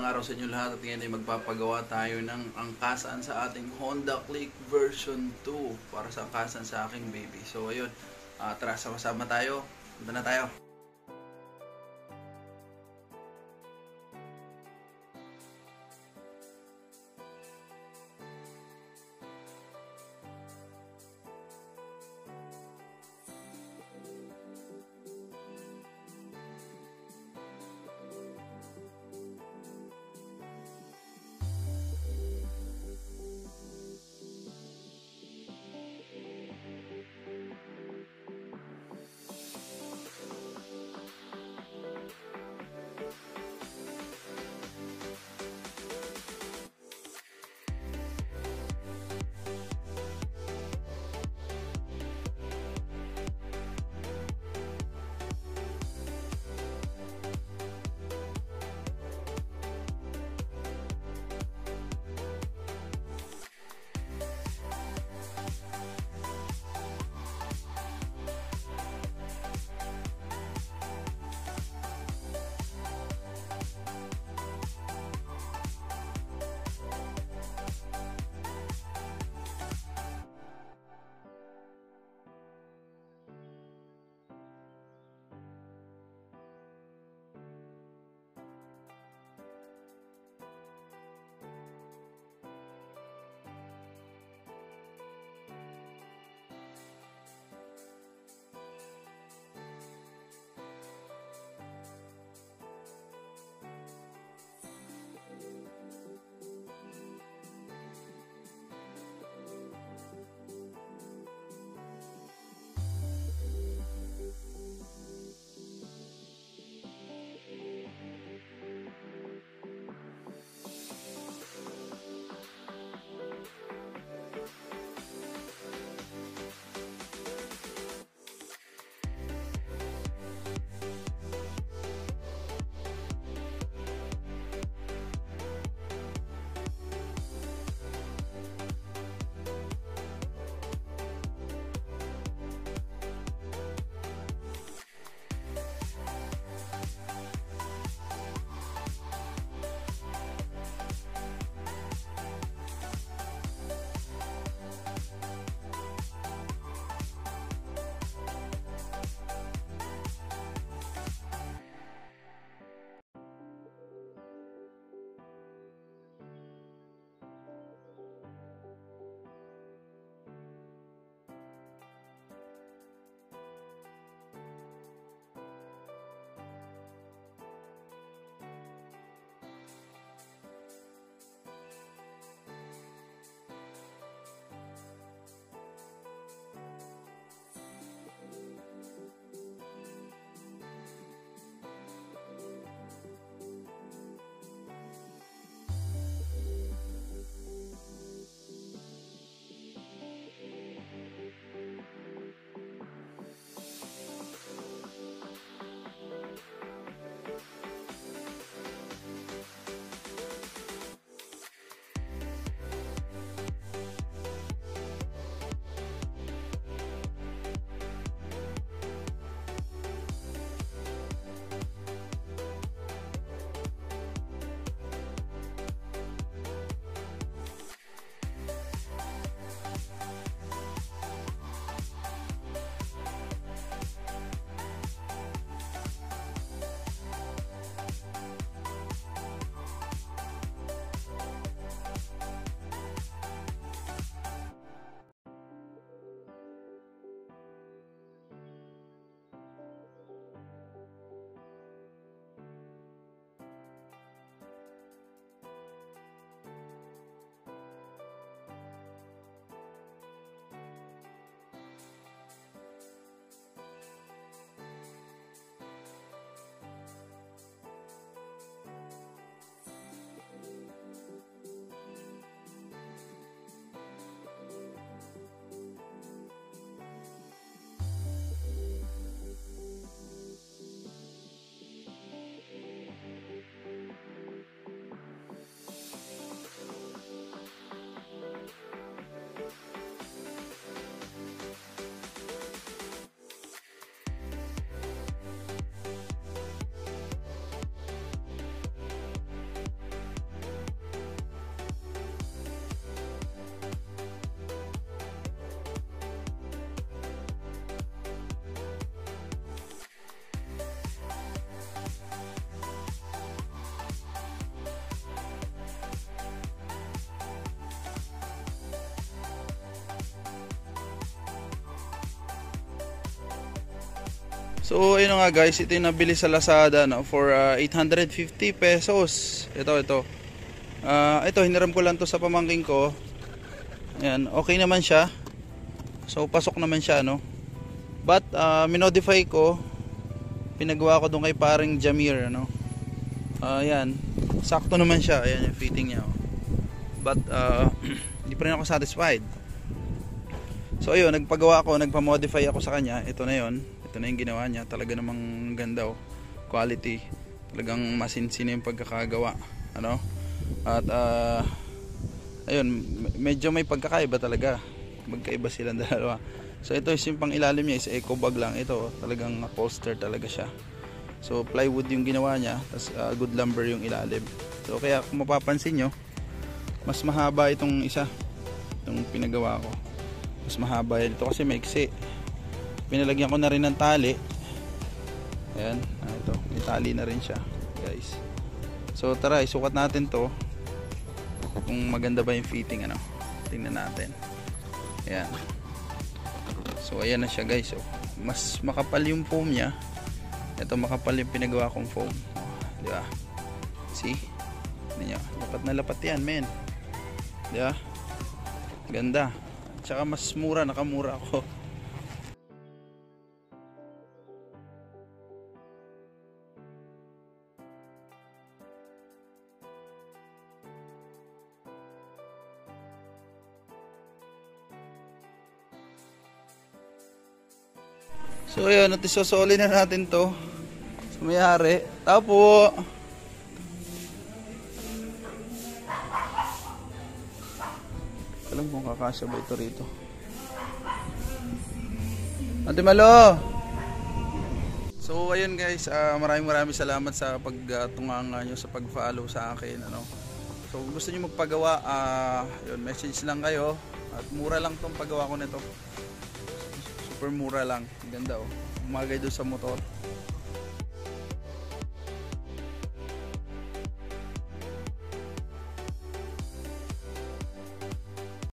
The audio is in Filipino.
Magandang araw sa inyo lahat at ngayon ay magpapagawa tayo ng angkasan sa ating Honda Click version 2 para sa angkasan sa aking baby. So ayun, tara sama-sama tayo. Punta na tayo. So ayun nga guys, ito yung nabili sa Lazada, no, for 850 pesos. Ito. Ito hiniram ko lang to sa pamangking ko. Ayan, okay naman siya. So pasok naman siya, no. But minodify ko. Pinagawa ko doon kay paring Jamir, no. Ayan, sakto naman siya. Ayan yung fitting niya. But hindi pa rin ako satisfied. So ayun, nagpagawa ako, nagpa-modify ako sa kanya. Ito na yon. Ito na yung ginawa niya. Talaga namang ganda, oh. Quality. Talagang masinsin yung pagkakagawa, ano. At ayun, medyo may pagkakaiba talaga. Magkaiba silang dalawa. So ito yung pang ilalim niya is eco bag lang. Ito talagang upholster talaga siya. So plywood yung ginawa niya, tas good lumber yung ilalim. So kaya kung mapapansin nyo, mas mahaba itong isa, itong pinagawa ko. Mas mahaba yan. Ito kasi maiksi. Pinalagyan ko na rin ng tali. Ayan, ito, may tali na rin siya, guys. So tara, isukat natin to kung maganda ba yung fitting, ano. Tingnan natin. Ayan. So ayan na siya, guys. So, mas makapal yung foam niya. Ito makapal yung pinagawa kong foam. Di ba? See? Niyo, lapat na lapat yan, men. Di ba? Ganda. Tsaka mas mura, nakamura ako. So ayun, at isosoli na natin to sa may-ari. Tapo. Alam mo kakasya ba ito rito? Ate Malo. So ayun guys, maraming salamat sa pagtunganga nyo, sa pag-follow sa akin, ano. So kung gusto niyo magpagawa, yun, message lang kayo. At mura lang tong paggawa ko nito. Super mura lang. Ganda, oh. Umagay doon sa motor.